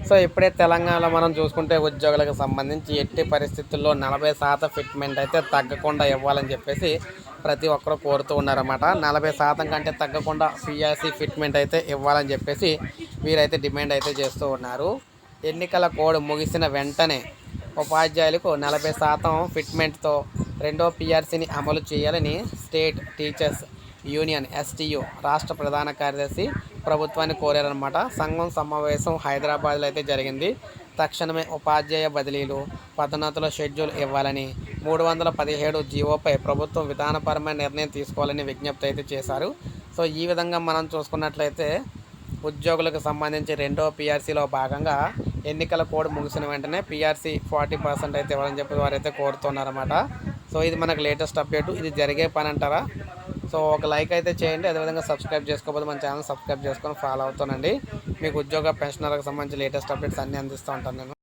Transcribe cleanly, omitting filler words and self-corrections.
So ఇప్పుడే తెలంగాణలో మనం చూసుకుంటే ఉద్యోగులకు సంబంధించి ఎట్టి పరిస్థితుల్లో 40% ఫిట్మెంట్ అయితే తగ్గకుండా ఇవ్వాలని చెప్పేసి ప్రతి ఒక్కరు కోరుతూ ఉన్నారన్నమాట. 40% కంటే తగ్గకుండా పిఆర్సీ ఫిట్మెంట్ అయితే ఇవ్వాలని చెప్పేసి వీరైతే డిమాండ్ అయితే చేస్తూ ఉన్నారు. ఎన్నికల కోడ్ ముగిసిన వెంటనే ఉపాధ్యాయులకు 40% ఫిట్మెంట్తో రెండో పిఆర్సీని అమలు చేయాలని స్టేట్ టీచర్స్ యూనియన్ ఎస్టీయూ రాష్ట్ర ప్రధాన కార్యదర్శి ప్రభుత్వాన్ని కోరారనమాట. సంఘం సమావేశం హైదరాబాద్లో అయితే జరిగింది. తక్షణమే ఉపాధ్యాయ బదిలీలు, పదోన్నతుల షెడ్యూల్ ఇవ్వాలని, 317 జీవోపై ప్రభుత్వం విధానపరమైన నిర్ణయం తీసుకోవాలని విజ్ఞప్తి అయితే చేశారు. సో ఈ విధంగా మనం చూసుకున్నట్లయితే ఉద్యోగులకు సంబంధించి రెండో పిఆర్సీలో భాగంగా ఎన్నికల కోడ్ ముగిసిన వెంటనే పిఆర్సీ 40% అయితే ఇవ్వాలని చెప్పి వారైతే కోరుతున్నారన్నమాట. సో ఇది మనకు లేటెస్ట్ అప్డేట్. ఇది జరిగే పని అంటారా? సో ఒక లైక్ అయితే చేయండి. అదేవిధంగా సబ్స్క్రైబ్ చేసుకోకపోతే మన ఛానల్ సబ్స్క్రైబ్ చేసుకొని ఫాలో అవుతానండి. మీకు ఉద్యోగ పెన్షనర్లకు సంబంధించి లేటెస్ట్ అప్డేట్స్ అన్నీ అందిస్తూ ఉంటాను నేను.